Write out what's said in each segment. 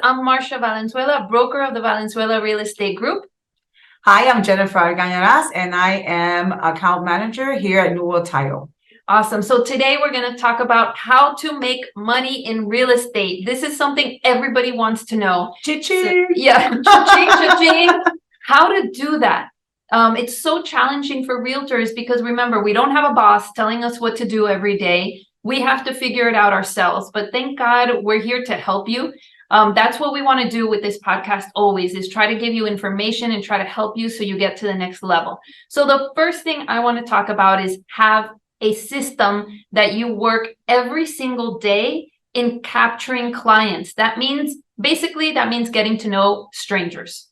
I'm Marcia Valenzuela, broker of the Valenzuela Real Estate Group. Hi, I'm Jennifer Argañarás, and I am account manager here at New World Title. Awesome. So today we're going to talk about how to make money in real estate. This is something everybody wants to know. Cha-ching! Yeah, cha-ching, cha-ching. How to do that. It's so challenging for realtors because remember, we don't have a boss telling us what to do every day. We have to figure it out ourselves. But thank God we're here to help you. That's what we want to do with this podcast always, is try to give you information and try to help you so you get to the next level. So the first thing I want to talk about is have a system that you work every single day in capturing clients. That means getting to know strangers.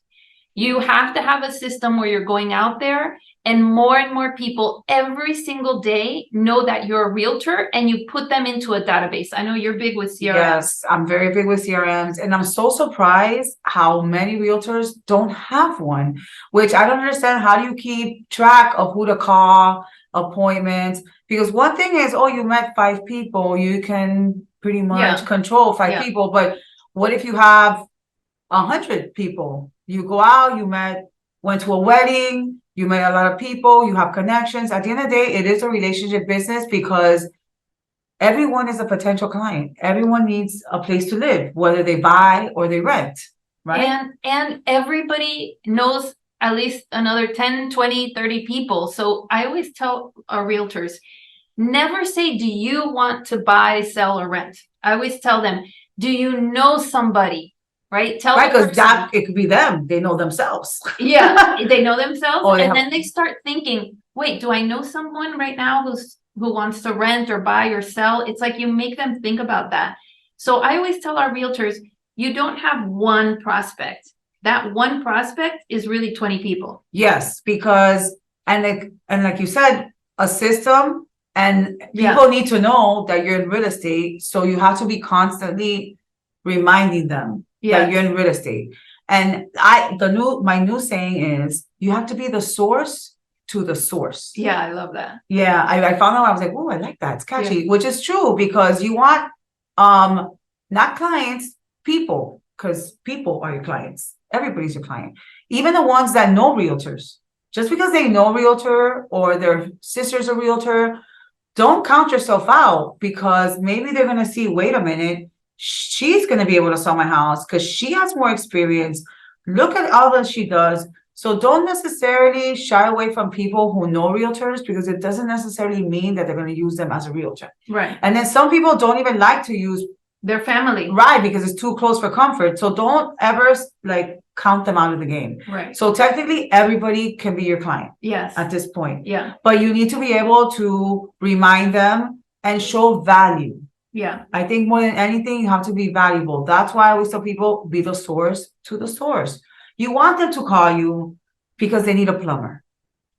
You have to have a system where you're going out there and more people every single day know that you're a realtor and you put them into a database. I know you're big with CRMs. Yes, I'm very big with CRMs, and I'm so surprised how many realtors don't have one, which I don't understand. How do you keep track of who to call, appointments? Because one thing is, oh, you met 5 people, you can pretty much control 5 people, but what if you have 100 people? You go out, went to a wedding, you met a lot of people, you have connections. At the end of the day, it is a relationship business because everyone is a potential client. Everyone needs a place to live, whether they buy or they rent, right? And everybody knows at least another 10, 20, 30 people. So I always tell our realtors, never say, do you want to buy, sell, or rent? I always tell them, do you know somebody? Right? Because it could be them. They know themselves. Yeah, they know themselves. And then they start thinking, wait, do I know someone right now who wants to rent or buy or sell? It's like you make them think about that. So I always tell our realtors, you don't have one prospect. That one prospect is really 20 people. Yes, because and like you said, a system, and people need to know that you're in real estate. So you have to be constantly reminding them that you're in real estate. And my new saying is, you have to be the source to the source. Yeah, I love that. Yeah, I found out, I was like, oh, I like that. It's catchy, which is true, because you want not clients, people, because people are your clients. Everybody's your client. Even the ones that know realtors. Just because they know a realtor or their sister's a realtor, don't count yourself out, because maybe they're going to see, wait a minute, she's going to be able to sell my house because she has more experience. Look at all that she does. So don't necessarily shy away from people who know realtors, because it doesn't necessarily mean that they're going to use them as a realtor. Right. And then some people don't even like to use their family. Right, because it's too close for comfort. So don't ever count them out of the game. Right. So technically everybody can be your client. Yes. At this point. Yeah. But you need to be able to remind them and show value. Yeah. I think more than anything, you have to be valuable. That's why I always tell people, be the source to the source. You want them to call you because they need a plumber.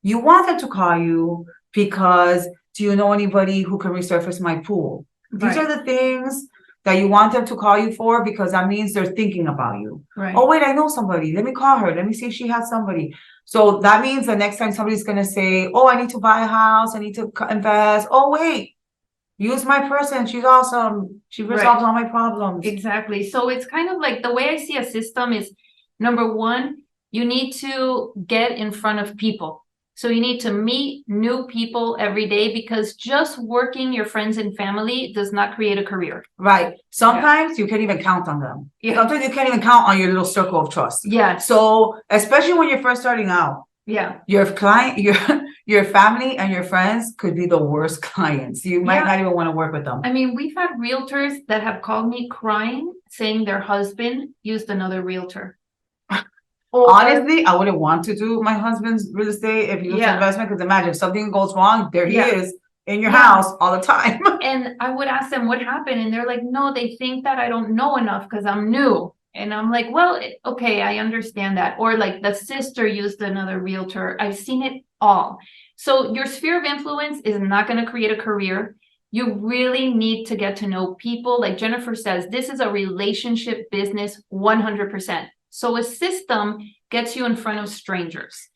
You want them to call you because, do you know anybody who can resurface my pool? These are the things that you want them to call you for, because that means they're thinking about you. Right. Oh, wait, I know somebody. Let me call her. Let me see if she has somebody. So that means the next time somebody's going to say, oh, I need to buy a house, I need to invest. Oh, wait, use my person. She's awesome. She resolves all my problems. Exactly. So it's kind of like, the way I see a system is, number one, you need to get in front of people. So you need to meet new people every day, because just working your friends and family does not create a career. Right. Sometimes you can't even count on them. Yeah. Sometimes you can't even count on your little circle of trust. Yeah. So especially when you're first starting out. Yeah. Your client, your family and your friends could be the worst clients. You might not even want to work with them. I mean, we've had realtors that have called me crying, saying their husband used another realtor. Honestly, I wouldn't want to do my husband's real estate if he was investment, because imagine if something goes wrong, there he is in your house all the time. And I would ask them what happened, and they're like, no, they think that I don't know enough because I'm new. And I'm like, well, okay, I understand that. Or like the sister used another realtor. I've seen it all. So your sphere of influence is not going to create a career. You really need to get to know people. Like Jennifer says, this is a relationship business 100%. So a system gets you in front of strangers.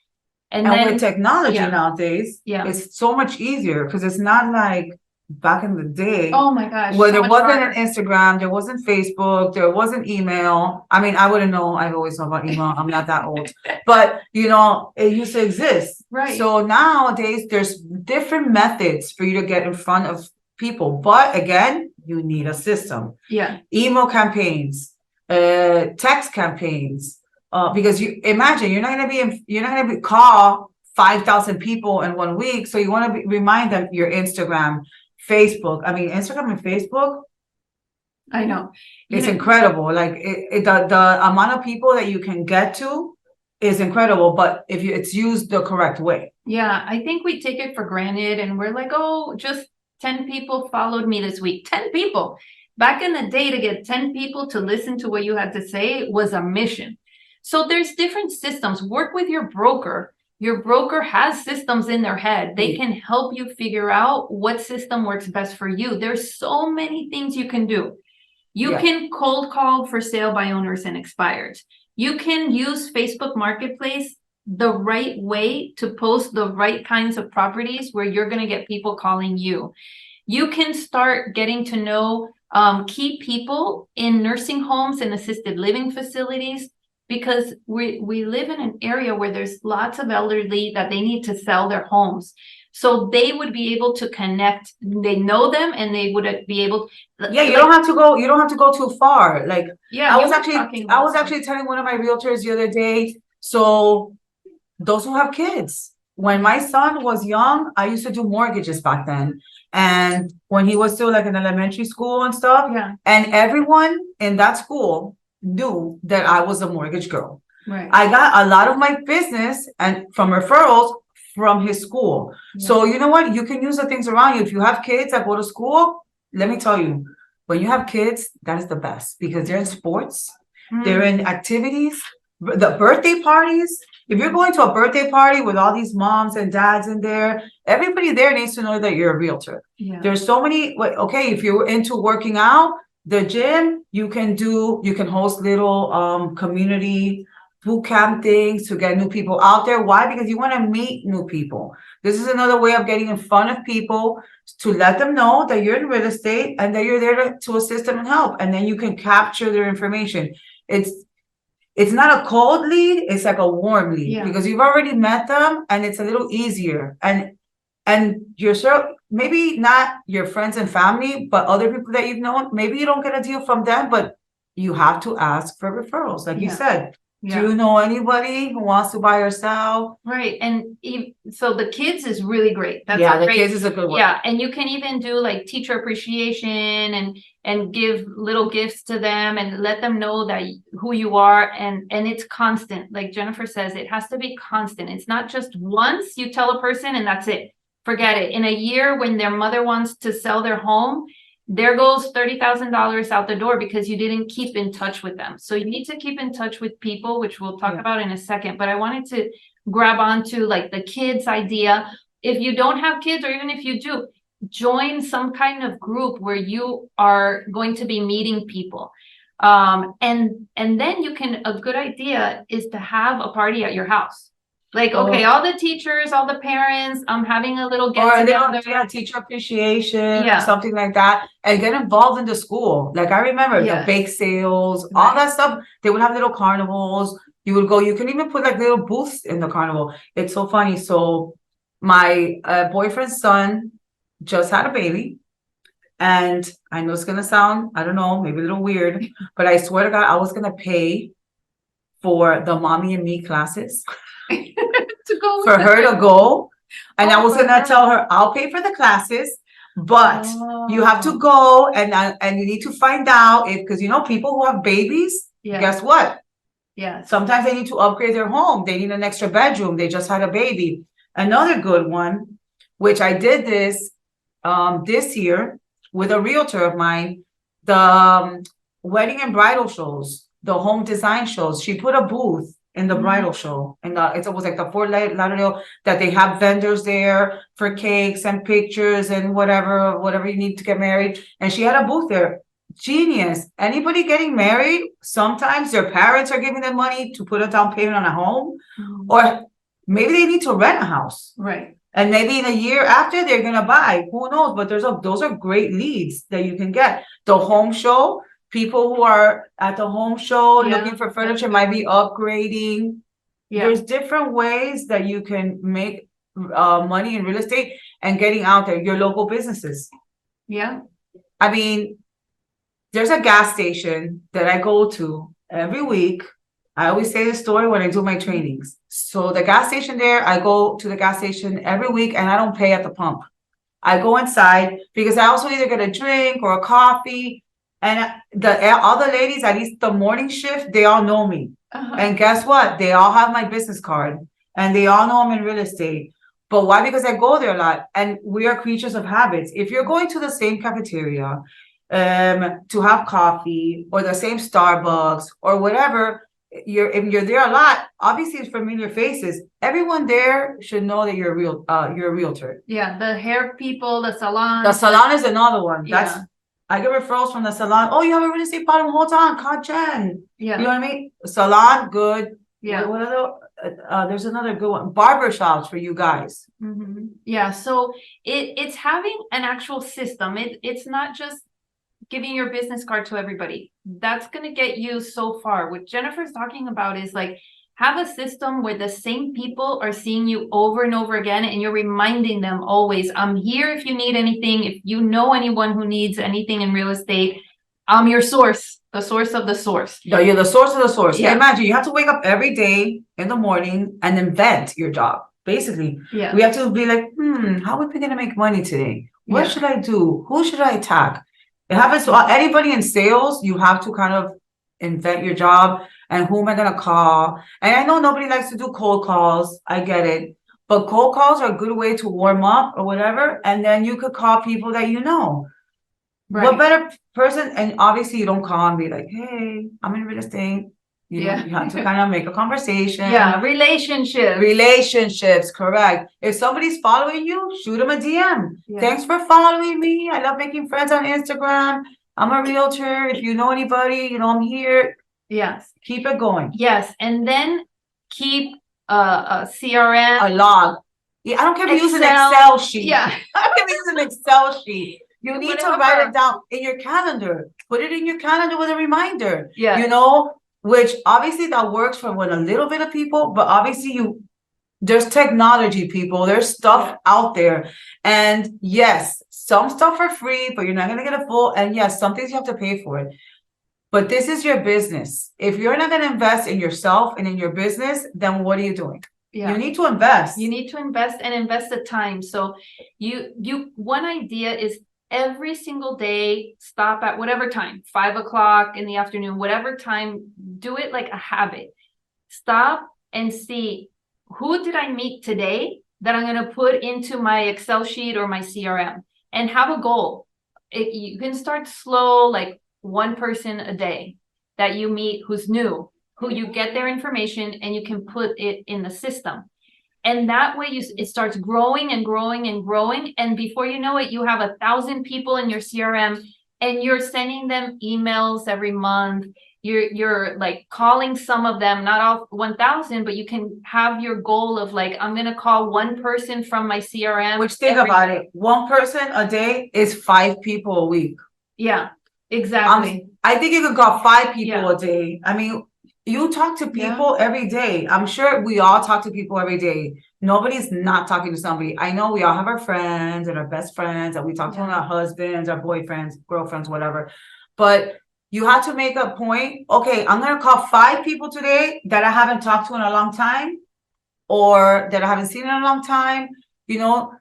And then with technology nowadays, it's so much easier, because it's not like back in the day. Oh my gosh. Where so there much wasn't an progress. Instagram, there wasn't Facebook, there wasn't email. I mean, I wouldn't know. I've always known about email. I'm not that old. But it used to exist. Right. So nowadays there's different methods for you to get in front of people. But again, you need a system. Yeah. Email campaigns, text campaigns. Because you imagine you're not gonna be call 5,000 people in 1 week. So you want to remind them your Instagram, Facebook. I mean, Instagram and Facebook, I know. it's incredible. Like the amount of people that you can get to is incredible, but if it's used the correct way. Yeah, I think we take it for granted and we're like, oh, just 10 people followed me this week. 10 people. Back in the day, to get 10 people to listen to what you had to say was a mission. So there's different systems. Work with your broker. Your broker has systems in their head. They can help you figure out what system works best for you. There's so many things you can do. You can cold call for sale by owners and expireds. You can use Facebook Marketplace the right way to post the right kinds of properties where you're going to get people calling you. You can start getting to know key people in nursing homes and assisted living facilities, because we live in an area where there's lots of elderly that they need to sell their homes. So they would be able to connect. They know them, and they would be able. Yeah, you don't have to go. You don't have to go too far. Like, yeah, I was actually telling one of my realtors the other day. So those who have kids, when my son was young, I used to do mortgages back then, and when he was still like in elementary school and stuff. Yeah. And everyone in that school knew that I was a mortgage girl. Right. I got a lot of my business and from referrals from his school. Yeah. So you know what? You can use the things around you. If you have kids that go to school, let me tell you, when you have kids, that is the best, because they're in sports, they're in activities, the birthday parties. If you're going to a birthday party with all these moms and dads in there, everybody there needs to know that you're a realtor. Yeah. There's so many, okay, if you're into working out, the gym, you can host little community boot camp things to get new people out there. Why? Because you want to meet new people. This is another way of getting in front of people, to let them know that you're in real estate and that you're there to assist them and help. And then you can capture their information. It's not a cold lead, it's like a warm lead, because you've already met them and it's a little easier. And you're sure, maybe not your friends and family, but other people that you've known, maybe you don't get a deal from them, but you have to ask for referrals, like you said. Do you know anybody who wants to buy or sell? Right. And so the kids is really great. That's the great. kids is a good one. Yeah. And you can even do like teacher appreciation and give little gifts to them and let them know that who you are. And it's constant. Like Jennifer says, it has to be constant. It's not just once you tell a person and that's it. Forget it. In a year, when their mother wants to sell their home, there goes $30,000 out the door because you didn't keep in touch with them. So you need to keep in touch with people, which we'll talk about in a second. But I wanted to grab onto like the kids idea. If you don't have kids, or even if you do, join some kind of group where you are going to be meeting people. And then you can, a good idea is to have a party at your house. Like, okay, all the teachers, all the parents, I'm having a little get together. Teacher appreciation, or something like that, and get involved in the school. Like I remember the bake sales, all that stuff. They would have little carnivals. You would go. You can even put like little booths in the carnival. It's so funny. So my boyfriend's son just had a baby, and I know it's gonna sound, I don't know, maybe a little weird, but I swear to God, I was gonna pay for the mommy and me classes. To go for her to go, and I was gonna tell her, I'll pay for the classes, but you have to go and you need to find out if, because people who have babies, guess what? Sometimes they need to upgrade their home. They need an extra bedroom. They just had a baby. Another good one, which I did this year with a realtor of mine, the wedding and bridal shows, the home design shows. She put a booth in the bridal show, and it was like the Fort Lauderdale, that they have vendors there for cakes and pictures and whatever you need to get married. And she had a booth there. Genius. Anybody getting married, sometimes their parents are giving them money to put a down payment on a home, or maybe they need to rent a house. Right. And maybe in a year after they're gonna buy, who knows? But those are great leads that you can get. The home show, people who are at the home show Yeah, looking for that's furniture good might be one. upgrading. Yeah, There's different ways that you can make money in real estate and getting out there, your local businesses. yeah, I mean, there's a gas station that I go to every week. I always say this story when I do my trainings. So the gas station there, I go to the gas station every week and I don't pay at the pump. I go inside because I also either get a drink or a coffee. And all the ladies, at least the morning shift, they all know me. uh-huh, And guess what? They all have my business card and they all know I'm in real estate. But why? Because I go there a lot and we are creatures of habits. If you're going to the same cafeteria to have coffee or the same Starbucks or whatever, if you're there a lot, obviously it's familiar faces. Everyone there should know that you're a realtor. yeah, the hair people, the salon. The salon is another one. Yeah. I get referrals from the salon. Oh, you have a real estate problem? Hold on, call Jen. Yeah. You know what I mean? Salon, good. Yeah. What other? There's another good one. Barber shops for you guys. Mm-hmm. Yeah. So it's having an actual system. It's not just giving your business card to everybody. That's going to get you so far. What Jennifer's talking about is like, have a system where the same people are seeing you over and over again, and you're reminding them always, I'm here if you need anything. If you know anyone who needs anything in real estate, I'm your source, the source of the source. No, you're the source of the source. Yeah. Imagine you have to wake up every day in the morning and invent your job. Basically, Yeah. we have to be like, how are we going to make money today? What Yeah. should I do? Who should I attack? It happens to anybody in sales. You have to kind of invent your job and who am I going to call? And I know nobody likes to do cold calls. I get it. But cold calls are a good way to warm up or whatever. And then you could call people that you know. Right. What better person? And obviously you don't call and be like, hey, I'm in real estate. You know, you have to kind of make a conversation. Yeah, relationships, correct. If somebody's following you, shoot them a DM. Yeah. Thanks for following me. I love making friends on Instagram. I'm a realtor. If you know anybody, you know I'm here. Yes. Keep it going. Yes, and then keep a CRM. A log. Yeah, I don't care if you use an Excel sheet. Yeah. I don't care if you use an Excel sheet. You need to write it down in your calendar. Put it in your calendar with a reminder. Yeah. You know, which obviously that works for when a little bit of people, but obviously there's technology, people. There's stuff out there. And yes, some stuff are free, but you're not going to get a full. And yes, some things you have to pay for it. But this is your business. If you're not going to invest in yourself and in your business, then what are you doing? Yeah. You need to invest. You need to invest and invest the time. So one idea is every single day, stop at whatever time, 5 o'clock in the afternoon, whatever time, do it like a habit. Stop and see, who did I meet today that I'm going to put into my Excel sheet or my CRM, and have a goal. You can start slow, like one person a day that you meet who's new, who you get their information and you can put it in the system. And that way it starts growing and growing and growing. And before you know it, you have 1,000 people in your CRM and you're sending them emails every month. You're like calling some of them, not all 1,000, but you can have your goal of like, I'm going to call one person from my CRM. Which think about it. One person a day is 5 people a week. Yeah, exactly. I think you could call 5 people a day. I mean, you talk to people every day. I'm sure we all talk to people every day. Nobody's not talking to somebody. I know we all have our friends and our best friends that we talk to, our husbands, our boyfriends, girlfriends, whatever. But you have to make a point. Okay, I'm going to call 5 people today that I haven't talked to in a long time or that I haven't seen in a long time. You know,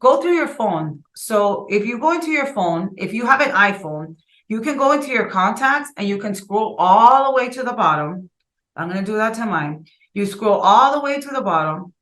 go through your phone. So if you go into your phone, if you have an iPhone, you can go into your contacts and you can scroll all the way to the bottom. I'm going to do that to mine. You scroll all the way to the bottom,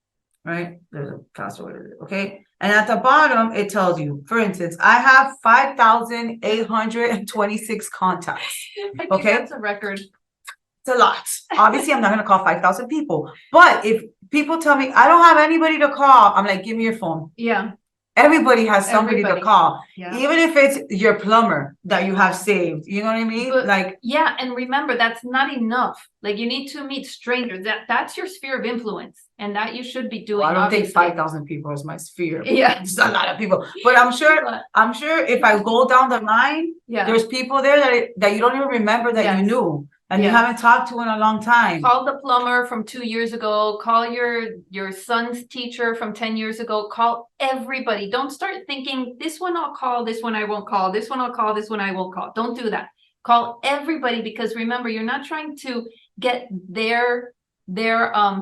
right? There's a faster way to do it, okay? And at the bottom, it tells you, for instance, I have 5,826 contacts. I think okay, that's a record. It's a lot. Obviously, I'm not going to call 5,000 people. But if people tell me I don't have anybody to call, I'm like, give me your phone. Yeah. Everybody has somebody to Everybody. call, Yeah. even if it's your plumber that you have saved, you know what I mean? But- Like, Yeah, and remember, that's not enough. Like, you need to meet strangers. That's your sphere of influence, and that you should be doing. well, I don't think obviously. 5,000 people is my sphere. Yeah. It's a lot of people, but I'm sure if I go down the line, Yeah. there's people there that you don't even remember that you Yes. knew and you Yes. haven't talked to in a long time. Call the plumber from 2 years ago, call your son's teacher from 10 years ago, call everybody. Don't start thinking, this one I'll call, this one I won't call, this one I'll call, this one I won't call. Don't do that. Call everybody, because remember, you're not trying to get their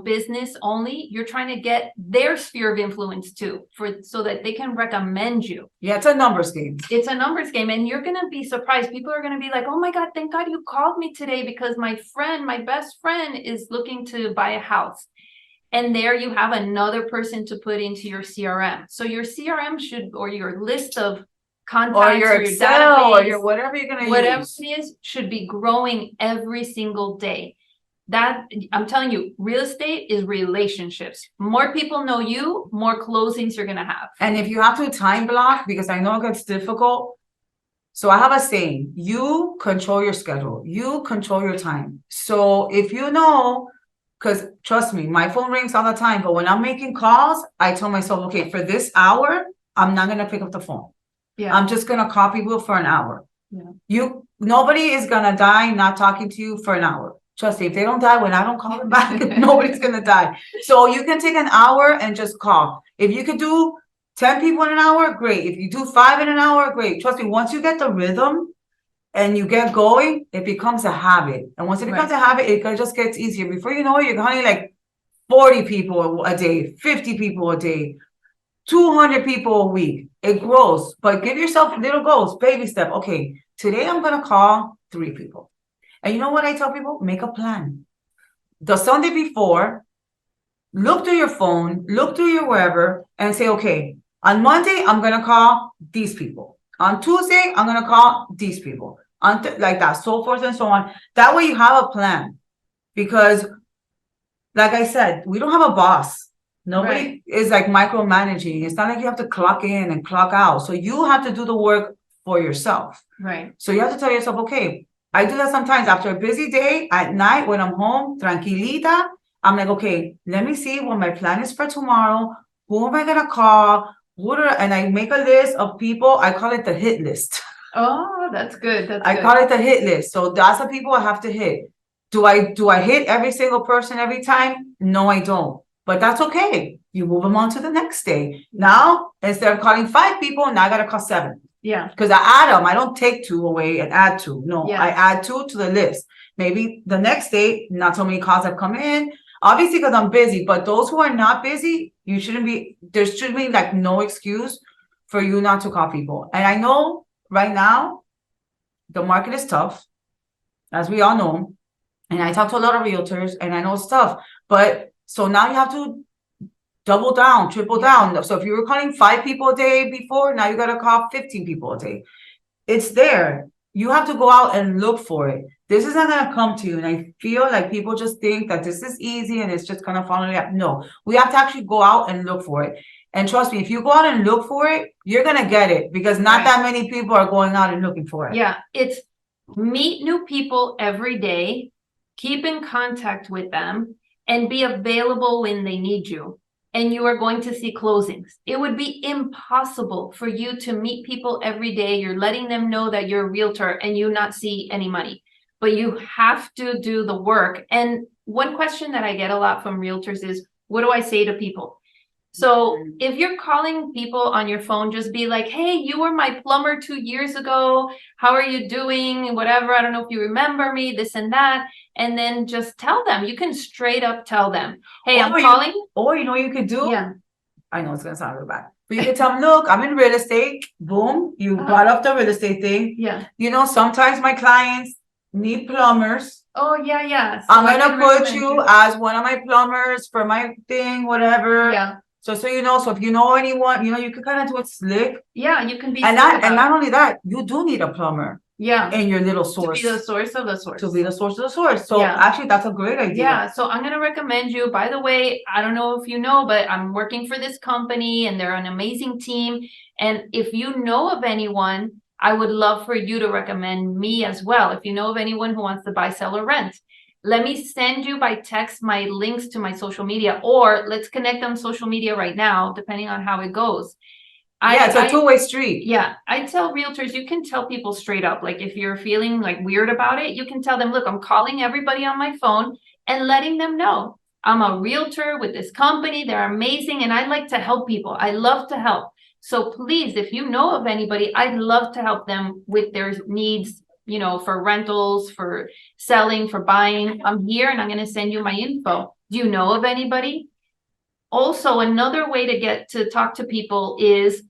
business only, you're trying to get their sphere of influence too, so that they can recommend you. Yeah, it's a numbers game. It's a numbers game, and you're gonna be surprised. People are gonna be like, oh my God, thank God you called me today, because my best friend is looking to buy a house. And there you have another person to put into your CRM. So your CRM should, or your list of contacts, Or your Excel, or your whatever you're gonna whatever use. it is, should be growing every single day. That, I'm telling you, real estate is relationships. More people know you, more closings you're gonna have. And if you have to time block, because I know it gets difficult. So I have a saying, you control your schedule, you control your time. So if you know, because trust me, my phone rings all the time, but when I'm making calls, I tell myself, okay, for this hour, I'm not gonna pick up the phone. Yeah. I'm just gonna call people for an hour. Yeah. Nobody is gonna die not talking to you for an hour. Trust me, if they don't die when I don't call them back, nobody's gonna die. So you can take an hour and just call. If you could do 10 people in an hour, great. If you do 5 in an hour, great. Trust me, once you get the rhythm and you get going, it becomes a habit. And once it becomes a habit, it just gets easier. Before you know it, you're calling like 40 people a day, 50 people a day, 200 people a week. It grows, but give yourself little goals, baby step. Okay, today I'm gonna call 3 people. And you know what I tell people? Make a plan. The Sunday before, look through your phone, look through your wherever, and say, okay, on Monday, I'm gonna call these people. On Tuesday, I'm gonna call these people. Like that, so forth and so on. That way you have a plan. Because, like I said, we don't have a boss. Nobody is like micromanaging. It's not like you have to clock in and clock out. So you have to do the work for yourself. Right. So you have to tell yourself, okay, I do that sometimes after a busy day at night when I'm home, tranquilita. I'm like, okay, let me see what my plan is for tomorrow. Who am I gonna call? And I make a list of people. I call it the hit list. Oh, that's good. That's I good. call it the hit list. So that's the people I have to hit. Do I hit every single person every time? No, I don't. But that's okay. You move them on to the next day. Now, instead of calling 5 people, now I gotta call 7. Yeah. Because I add them. I don't take 2 away and add 2. No, Yeah. I add 2 to the list. Maybe the next day, not so many calls have come in. Obviously, because I'm busy. But those who are not busy, there should be like no excuse for you not to call people. And I know right now, the market is tough, as we all know. And I talk to a lot of realtors and I know it's tough. But so now you have to double down, triple down. So if you were calling 5 people a day before, now you got to call 15 people a day. It's there. You have to go out and look for it. This is not going to come to you. And I feel like people just think that this is easy and it's just going to fall in lap. No, we have to actually go out and look for it. And trust me, if you go out and look for it, you're going to get it, because not that many people are going out and looking for it. Yeah, it's meet new people every day, keep in contact with them, and be available when they need you. And you are going to see closings. It would be impossible for you to meet people every day. You're letting them know that you're a realtor and you not see any money, but you have to do the work. And one question that I get a lot from realtors is, what do I say to people? So if you're calling people on your phone, just be like, hey, you were my plumber 2 years ago. How are you doing? Whatever. I don't know if you remember me, this and that. And then just tell them. You can straight up tell them, hey, I'm calling. Or you know what you could do? Yeah. I know it's going to sound real bad. But you can tell them, look, I'm in real estate. Boom. You brought up the real estate thing. Yeah. You know, sometimes my clients need plumbers. Oh, yeah, yeah. So I'm going to put you as one of my plumbers for my thing, whatever. Yeah. So you know, so if you know anyone, you know, you can kind of do it slick. Yeah, you can be and not only that, you do need a plumber. Yeah. in your little To source. be the source of the source. To be the source of the source. So Yeah. actually, that's a great idea. Yeah, so I'm gonna recommend you. By the way, I don't know if you know, but I'm working for this company and they're an amazing team. And if you know of anyone, I would love for you to recommend me as well. If you know of anyone who wants to buy, sell, or rent, let me send you by text my links to my social media, or let's connect on social media right now, depending on how it goes. Yeah, it's a two-way street. Yeah, I tell realtors, you can tell people straight up, like if you're feeling like weird about it, you can tell them, look, I'm calling everybody on my phone and letting them know I'm a realtor with this company. They're amazing. And I like to help people. I love to help. So please, if you know of anybody, I'd love to help them with their needs, you know, for rentals, for selling, for buying. I'm here and I'm going to send you my info. Do you know of anybody? Also, another way to get to talk to people is,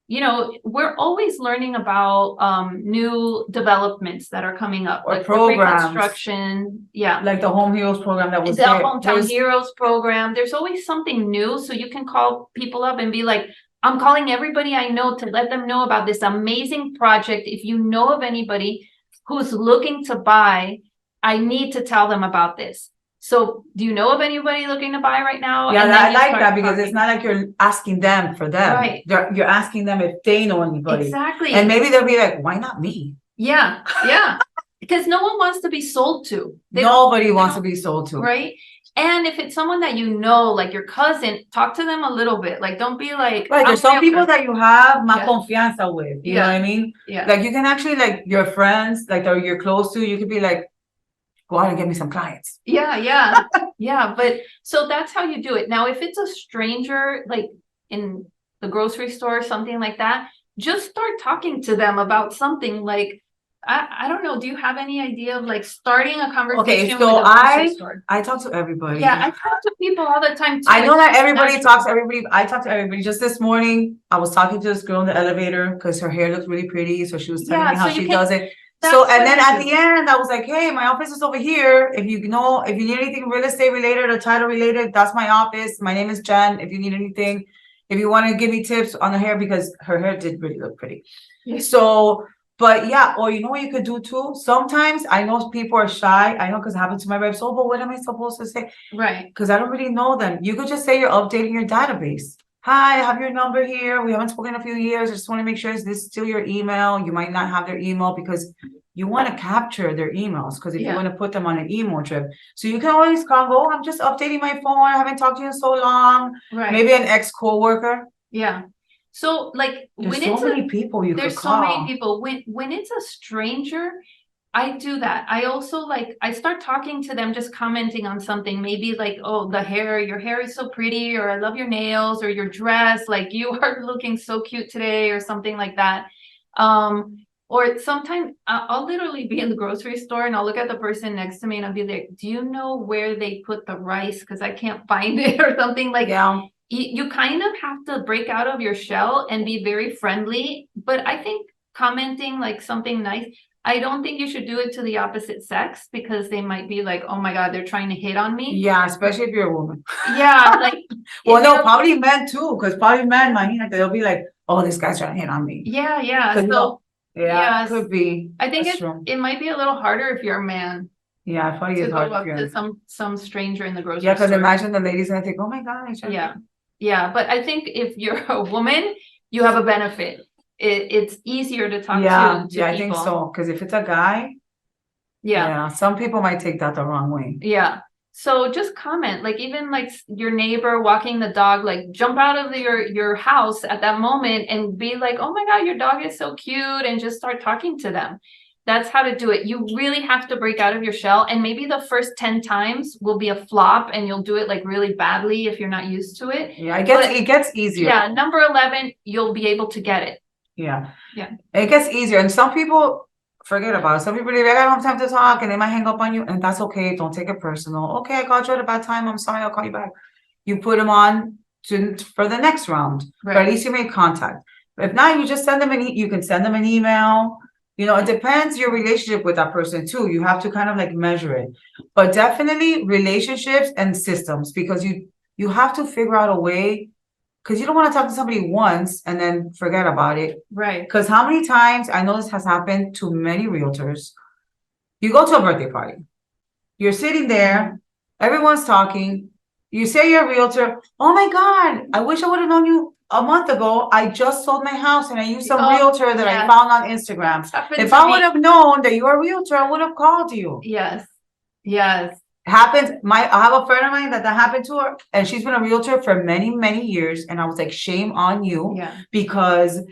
you know, we're always learning about new developments that are coming up, Or like programs. reconstruction. Yeah. Like the Home Heroes program that was The there. Hometown Heroes program. There's always something new. So you can call people up and be like, I'm calling everybody I know to let them know about this amazing project. If you know of anybody who's looking to buy, I need to tell them about this. So do you know of anybody looking to buy right now? Yeah, And then I you like start that because talking. it's not like you're asking them for them. Right. You're asking them if they know anybody. Exactly. And maybe they'll be like, why not me? Yeah, yeah. Because no one wants to be sold to. Nobody wants to be sold to. Right? And if it's someone that you know, like your cousin, talk to them a little bit. Like, don't be like, Right, there's some people that you have más Yeah. confianza with, you know what I mean? Yeah. Like you can actually, like your friends, like or you're close to, you could be like, go out and get me some clients. Yeah, yeah, yeah. But so that's how you do it. Now, if it's a stranger, like in the grocery store, something like that, just start talking to them about something like, I don't know. Do you have any idea of like starting a conversation so with a grocery store? I talk to everybody. Yeah, I talk to people all the time too. I know It's that just everybody natural. talks to everybody. I talk to everybody. Just this morning, I was talking to this girl in the elevator because her hair looks really pretty. So she was telling Yeah, me how so you she can- does it. That's So, and what then I at do. the end, I was like, hey, my office is over here. If you know, if you need anything real estate related or title related, that's my office. My name is Jen. If you need anything, if you want to give me tips on the hair, because her hair did really look pretty. Yeah. So, but yeah, or you know what you could do too? Sometimes I know people are shy. I know because it happened to my reps. Oh, but what am I supposed to say? Right. Because I don't really know them. You could just say you're updating your database. Hi, I have your number here. We haven't spoken in a few years. I just want to make sure is this still your email? You might not have their email because you want to capture their emails. Because if you Yeah. want to put them on an emo trip, so you can always call, go, I'm just updating my phone. I haven't talked to you in so long. Right. Maybe an ex-coworker. Yeah. So like There's when so it's many people you could there's so call. many people. When it's a stranger, I do that. I also like I start talking to them, just commenting on something, maybe like, oh, the hair, your hair is so pretty, or I love your nails, or your dress, like you are looking so cute today, or something like that. Or sometimes I'll literally be in the grocery store and I'll look at the person next to me and I'll be like, do you know where they put the rice? Because I can't find it, or something like Yeah. you kind of have to break out of your shell and be very friendly. But I think commenting like something nice, I don't think you should do it to the opposite sex because they might be like, oh my God, they're trying to hit on me. Yeah, especially if you're a woman. Yeah, like Well, if no, you're- probably men too, because probably men, imagínate, they'll be like, oh, this guy's trying to hit on me. yeah, yeah. 'Cause So Yeah, yes, could be. I think That's true. it might be a little harder if you're a man Yeah, it probably to is go hard up if to you're. some stranger in the grocery Yeah, because store. imagine the ladies gonna think, oh my God, he's trying to Yeah, yeah. But I think if you're a woman, you have a benefit. It's easier to talk Yeah, to yeah, I people. think so. Because if it's a guy, Yeah. some people might take that the wrong way. Yeah. So just comment, like even like your neighbor walking the dog, like jump out of your house at that moment and be like, oh my God, your dog is so cute, and just start talking to them. That's how to do it. You really have to break out of your shell, and maybe the first 10 times will be a flop and you'll do it like really badly if you're not used to it. Yeah, it gets easier. Yeah, number 11, you'll be able to get it. Yeah. Yeah. It gets easier. And some people forget about it. Some people are like, I don't have time to talk, and they might hang up on you, and that's okay. Don't take it personal. Okay, I called you at a bad time. I'm sorry, I'll call you back. You put them on for the next round. But at Right. least you made contact. If not, you just send them you can send them an email. You know, it depends your relationship with that person too. You have to kind of like measure it. But definitely relationships and systems, because you have to figure out a way. because you don't want to talk to somebody once and then forget about it. Right. Because how many times, I know this has happened to many realtors, you go to a birthday party, you're sitting there, everyone's talking, you say you're a realtor, oh my God, I wish I would have known you a month ago. I just sold my house and I used some Oh, realtor that I yes. found on Instagram. It's happened If to I me. would have known that you are a realtor, I would have called you. Yes. Yes. Happens, I have a friend of mine that happened to her, and she's been a realtor for many, many years, and I was like, shame on you. Yeah. Because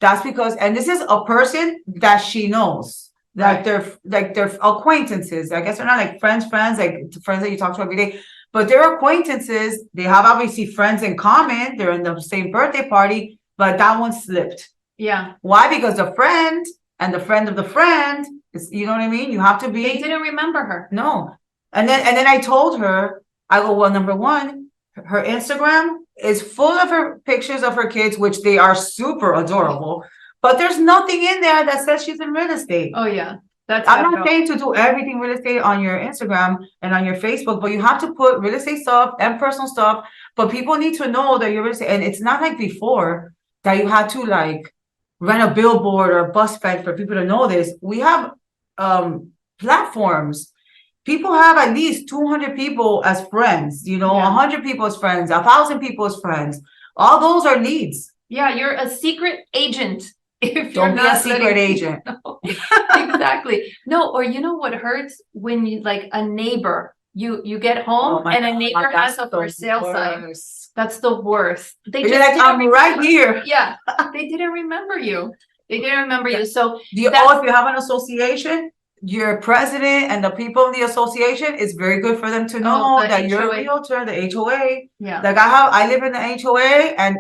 and this is a person that she knows, that they're acquaintances. I guess they're not like friends, like friends that you talk to every day, but they're acquaintances. They have obviously friends in common. They're in the same birthday party, but that one slipped. Yeah. Why? Because the friend and the friend of the friend is, you know what I mean? You have to be. They didn't remember her. No. And then I told her, I go, well, number one, her Instagram is full of her pictures of her kids, which they are super adorable, but there's nothing in there that says she's in real estate. Oh yeah. I'm not saying to do everything real estate on your Instagram and on your Facebook, but you have to put real estate stuff and personal stuff. But people need to know that you're real estate. And it's not like before that you had to like rent a billboard or a bus fed for people to know this. We have platforms. People have at least 200 people as friends, Yeah. 100 people as friends, 1,000 people as friends. All those are leads. Yeah, you're a secret agent. If Don't you're be a not secret letting agent. people know. Exactly. No, or you know what hurts when you like a neighbor, you get home and a neighbor has a for sale sign. That's the worst. They You're just like, didn't I'm right remember. here. Yeah, they didn't remember you. They didn't remember you. So If you have an association, your president and the people in the association, it's very good for them to know the that you're a HOA. realtor, the HOA. Yeah. Like I live in the HOA, and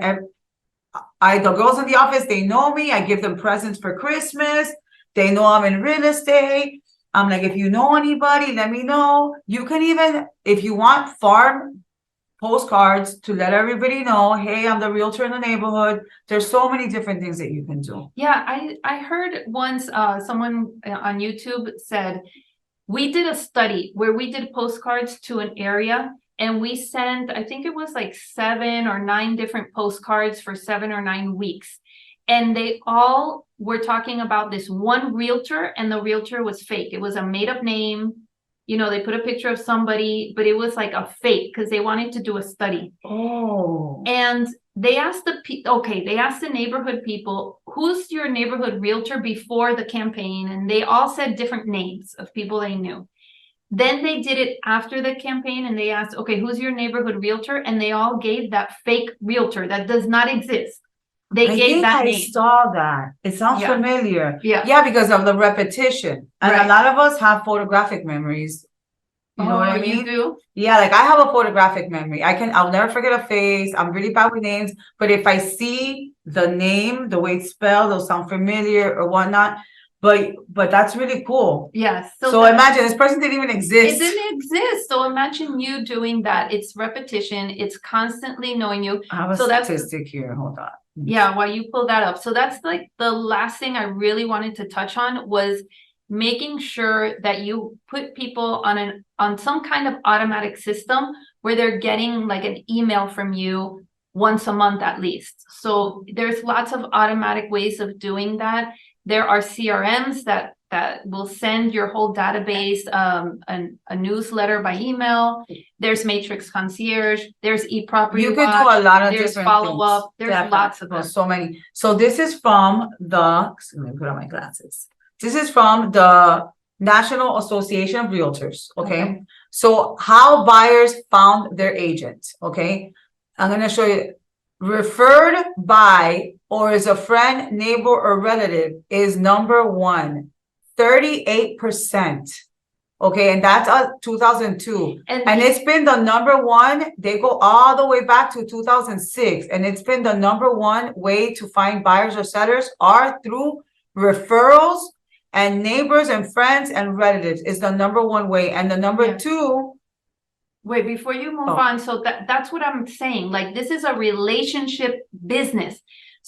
the girls in the office, they know me. I give them presents for Christmas. They know I'm in real estate. I'm like, if you know anybody, let me know. You can even, if you want, farm postcards to let everybody know, hey, I'm the realtor in the neighborhood. There's so many different things that you can do. Yeah, I heard once someone on YouTube said, we did a study where we did postcards to an area and we sent, I think it was like 7 or 9 different postcards for 7 or 9 weeks. And they all were talking about this one realtor, and the realtor was fake. It was a made up name. They put a picture of somebody, but it was like a fake because they wanted to do a study. Oh. And they asked the neighborhood people, who's your neighborhood realtor before the campaign? And they all said different names of people they knew. Then they did it after the campaign and they asked, okay, who's your neighborhood realtor? And they all gave that fake realtor that does not exist. They gave that name. I saw that. It sounds familiar. Yeah, because of the repetition. And a lot of us have photographic memories. You know what I mean? You do? Yeah, like I have a photographic memory. I'll never forget a face. I'm really bad with names. But if I see the name, the way it's spelled, it'll sound familiar or whatnot. But that's really cool. Yes. So imagine this person didn't even exist. It didn't exist. So imagine you doing that. It's repetition. It's constantly knowing you. I have a statistic here. Hold on. Yeah, while you pull that up. So that's like the last thing I really wanted to touch on was making sure that you put people on some kind of automatic system where they're getting like an email from you once a month at least. So there's lots of automatic ways of doing that. There are CRMs that will send your whole database a newsletter by email. There's Matrix Concierge. There's eProperty. You could do a lot of different follow-up. There's lots of them. So many. So this is from let me put on my glasses. This is from the National Association of Realtors. Okay. So how buyers found their agent. Okay. I'm going to show you. Referred by or is a friend, neighbor, or relative is number 1, 38%. Okay, and that's 2002. And it's been the number 1. They go all the way back to 2006, and it's been the number 1 way to find buyers or sellers are through referrals, and neighbors and friends and relatives is the number 1 way, and the number 2. Wait, before you move on, so that's what I'm saying. Like, this is a relationship business.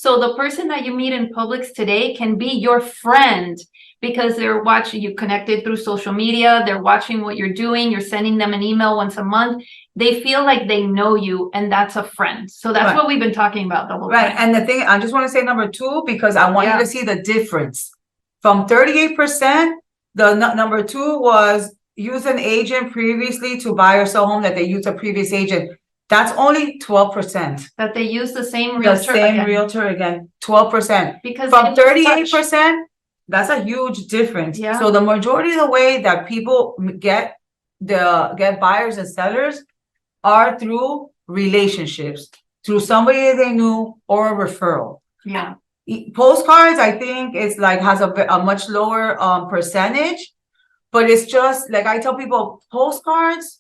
So the person that you meet in Publix today can be your friend because they're watching you connected through social media. They're watching what you're doing. You're sending them an email once a month. They feel like they know you, and that's a friend. So that's Right. what we've been talking about the whole Right, time. and the thing, I just wanna say number two, because I want you Yeah. to see the difference. From 38%, the number two was use an agent previously to buy or sell home that they used a previous agent. That's only 12%. That they use the same The realtor same again. realtor again, 12%. Because From they just touch. 38%, that's a huge difference. Yeah. So the majority of the way that people get buyers and sellers are through relationships, through somebody that they knew or a referral. Yeah. Postcards, I think, is like has a much lower percentage, but it's just like I tell people, postcards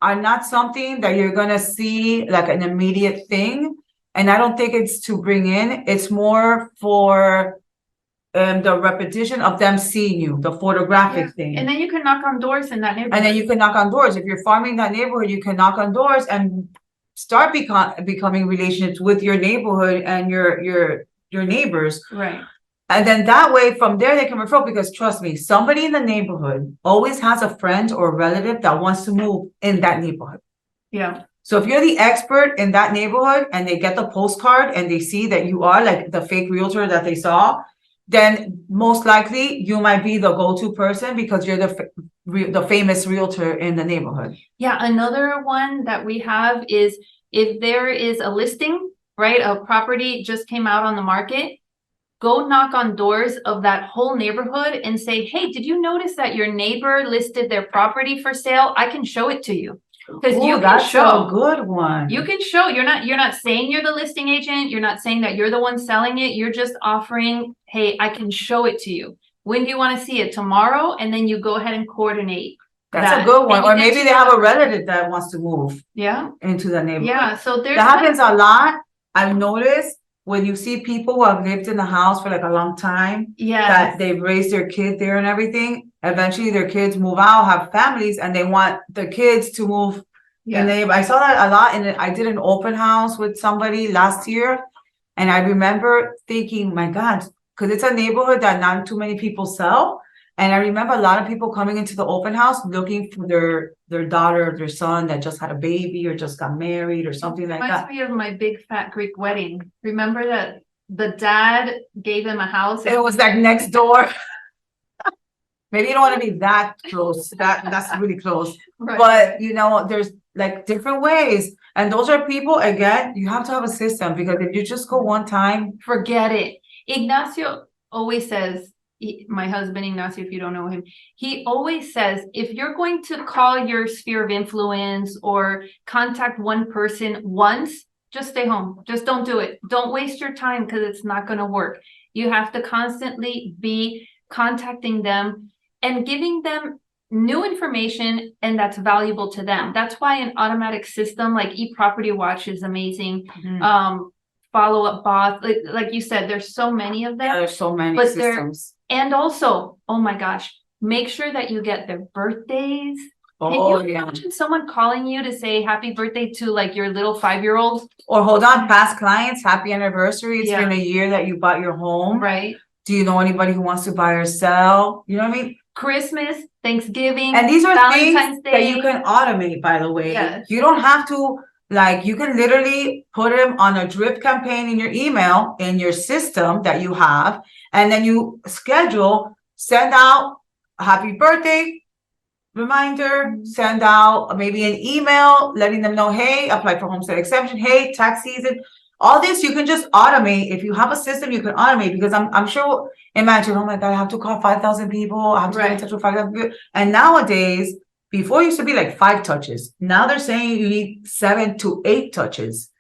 are not something that you're gonna see like an immediate thing. And I don't think it's to bring in, it's more for the repetition of them seeing you, the photographic Yeah. thing. And then you can knock on doors in that neighborhood. And then you can knock on doors. If you're farming that neighborhood, you can knock on doors and start becoming relationships with your neighborhood and your neighbors. Right. And then that way, from there, they can refer, because trust me, somebody in the neighborhood always has a friend or relative that wants to move in that neighborhood. Yeah. So if you're the expert in that neighborhood and they get the postcard and they see that you are like the fake realtor that they saw, then most likely you might be the go-to person because you're the famous realtor in the neighborhood. Yeah, another one that we have is if there is a listing, right? A property just came out on the market, go knock on doors of that whole neighborhood and say, hey, did you notice that your neighbor listed their property for sale? I can show it to you. Because you can show a good one. You can show you're not saying you're the listing agent, you're not saying that you're the one selling it, you're just offering, hey, I can show it to you. When do you want to see it? Tomorrow? And then you go ahead and coordinate. That's a good one. Or maybe they have a relative that wants to move. Yeah. Into the neighborhood. Yeah. So there's that happens a lot. I've noticed when you see people who have lived in the house for like a long time, that they've raised their kid there and everything. Eventually their kids move out, have families, and they want the kids to move. Yeah. And I saw that a lot, and I did an open house with somebody last year, and I remember thinking, my God, because it's a neighborhood that not too many people sell, and I remember a lot of people coming into the open house looking for their daughter or their son that just had a baby or just got married or something like that. Reminds me of my big fat Greek wedding. Remember that the dad gave him a house? It was like next door. Maybe you don't want to be that close. That's really close. Right. But you know, there's like different ways. And those are people, again, you have to have a system, because if you just go one time, forget it. Ignacio always says, my husband Ignacio, if you don't know him, he always says, if you're going to call your sphere of influence or contact one person once, just stay home. Just don't do it. Don't waste your time, because it's not going to work. You have to constantly be contacting them and giving them new information, and that's valuable to them. That's why an automatic system like eProperty Watch is amazing. Follow-up bots, like you said, there's so many of them. Yeah, there's so many but systems. And also, oh my gosh, make sure that you get their birthdays. Can you imagine someone calling you to say happy birthday to like your little 5-year-old? Or hold on, past clients, happy anniversary. It's been a year that you bought your home. Right. Do you know anybody who wants to buy or sell? You know what I mean? Christmas, Thanksgiving, and these are Valentine's things that you can automate, by the way. Yes. You don't have to, like, you can literally put them on a drip campaign in your email, in your system that you have, and then you schedule, send out a happy birthday reminder, send out maybe an email letting them know, hey, apply for homestead exemption, hey, tax season. All this you can just automate. If you have a system, you can automate, because I'm sure, imagine, oh my God, I have to call 5,000 people. I have to get in touch with 5,000 people. And nowadays, before it used to be like 5 touches. Now they're saying you need 7 to 8 touches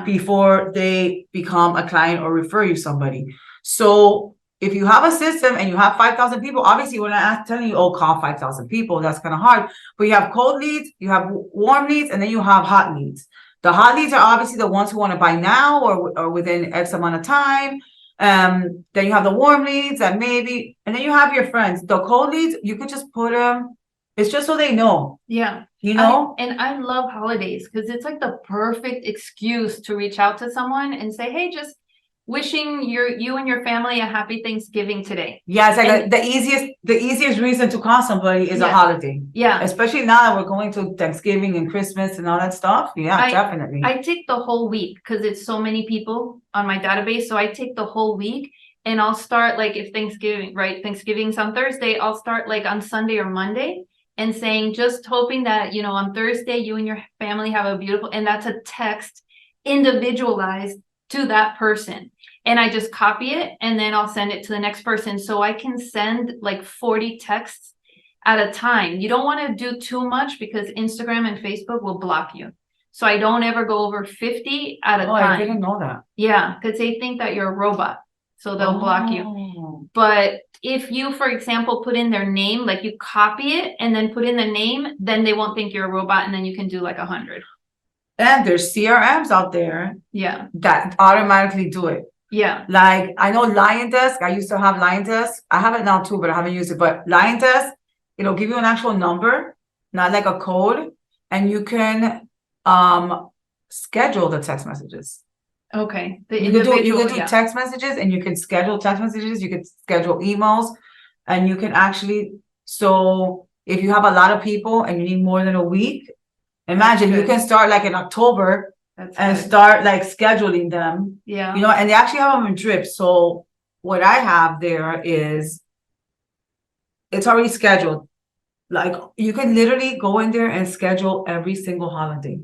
before they become a client or refer you somebody. So if you have a system and you have 5,000 people, obviously we're not telling you, oh, call 5,000 people. That's kind of hard. But you have cold leads, you have warm leads, and then you have hot leads. The hot leads are obviously the ones who want to buy now or within X amount of time. Then you have the warm leads and maybe, and then you have your friends. The cold leads, you could just put them, it's just so they know. Yeah. You know? And I love holidays because it's like the perfect excuse to reach out to someone and say, hey, just wishing you and your family a happy Thanksgiving today. Yeah, it's like And- the easiest reason to call somebody is a Yeah. holiday. Yeah. Especially now that we're going to Thanksgiving and Christmas and all that stuff. Yeah, definitely. I take the whole week because it's so many people on my database. So I take the whole week and I'll start like if Thanksgiving, right? Thanksgiving's on Thursday, I'll start like on Sunday or Monday and saying, just hoping that, you know, on Thursday, you and your family have a beautiful, and that's a text individualized to that person. And I just copy it and then I'll send it to the next person. So I can send like 40 texts at a time. You don't want to do too much because Instagram and Facebook will block you. So I don't ever go over 50 at a Oh, time. I didn't know that. Yeah, because they think that you're a robot. So they'll block you. Oh. But if you, for example, put in their name, like you copy it and then put in the name, then they won't think you're a robot and then you can do like 100. And there's CRMs out there Yeah, that automatically do it. yeah. Like I know Lion Desk. I used to have Lion Desk. I have it now too, but I haven't used it. But Lion Desk, it'll give you an actual number, not like a code, and you can schedule the text messages. Okay. The You can do individual, yeah. text messages, and you can schedule text messages. You can schedule emails, and you can actually. So if you have a lot of people and you need more than a week, imagine you good. can start like in October That's and good. start like scheduling them. Yeah. You know, and they actually have them in drips. So what I have there is it's already scheduled. Like you can literally go in there and schedule every single holiday.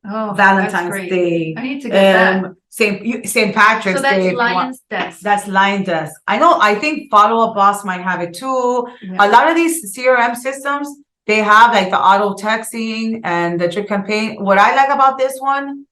Oh, that's Valentine's great. Day, I need to get that. St. Patrick's So that's Day. if you want. Lion's Desk. That's Lion Desk. I know, I think Follow Up Boss might have it too. Yeah. A lot of these CRM systems, they have like the auto texting and the drip campaign. What I like about this one,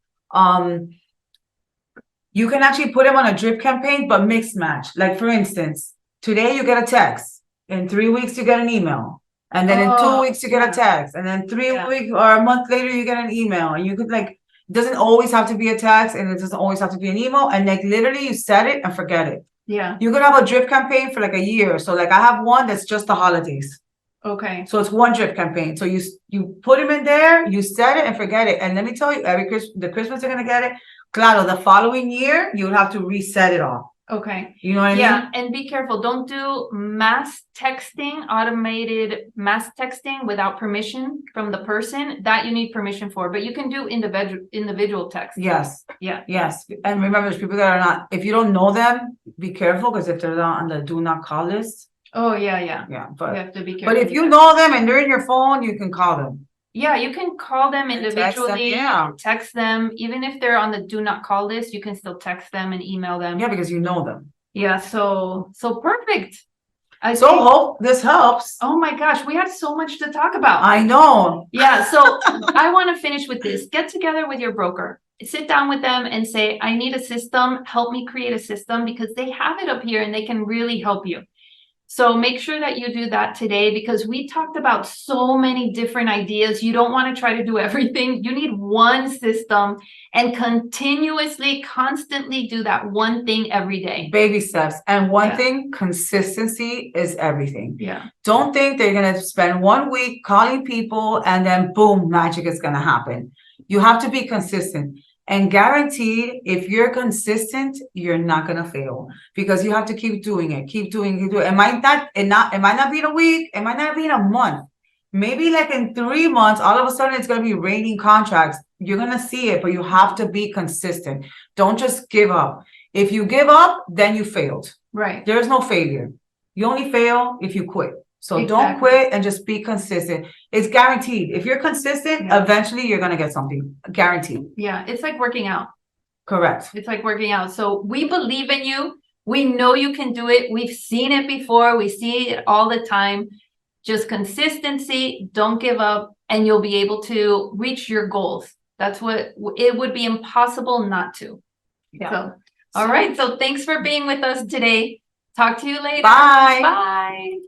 you can actually put them on a drip campaign, but mixed match. Like for instance, today you get a text, in 3 weeks you get an email, and then in 2 weeks you get a text, and then 3 weeks or a month later you get an email, and you could like, it doesn't always have to be a text, and it doesn't always have to be an email, and like literally you set it and forget it. Yeah. You could have a drip campaign for like a year. So like I have one that's just the holidays. Okay. So it's one drip campaign. So you put them in there, you set it and forget it. And let me tell you, the Christmas you're gonna get it. Claro, the following year you would have to reset it all. Okay. You know what I mean? Yeah, and be careful. Don't do mass texting, automated mass texting without permission from the person. That you need permission for, but you can do individual text. Yes. Yeah. Yes. And remember, there's people that are not, if you don't know them, be careful, because if they're not on the do not call list. Oh, yeah, yeah. Yeah, You but have to be careful. but if with you that. know them and they're in your phone, you can call them. Yeah, you can call them And text them, individually, yeah. text them. Even if they're on the do not call list, you can still text them and email them. Yeah, because you know them. Yeah, so perfect. I So think- hope this helps. Oh my gosh, we had so much to talk about. I know. Yeah, so I want to finish with this. Get together with your broker. Sit down with them and say, I need a system. Help me create a system, because they have it up here and they can really help you. So make sure that you do that today, because we talked about so many different ideas. You don't want to try to do everything. You need one system and continuously, constantly do that one thing every day. Baby steps. And one Yeah. thing, consistency is everything. Yeah. Don't think they're going to spend 1 week calling people and then boom, magic is going to happen. You have to be consistent. And guaranteed, if you're consistent, you're not gonna fail, because you have to keep doing it, keep doing it. It might not be in a week, it might not be in a month. Maybe like in 3 months, all of a sudden it's gonna be raining contracts. You're gonna see it, but you have to be consistent. Don't just give up. If you give up, then you failed. Right. There's no failure. You only fail if you quit. So don't Exactly. quit and just be consistent. It's guaranteed. If you're consistent, Yeah. eventually you're gonna get something. Guaranteed. Yeah, it's like working out. Correct. It's like working out. So we believe in you. We know you can do it. We've seen it before. We see it all the time. Just consistency, don't give up, and you'll be able to reach your goals. That's what it would be impossible not to. Yeah. So, all right. So thanks for being with us today. Talk to you later. Bye. Bye.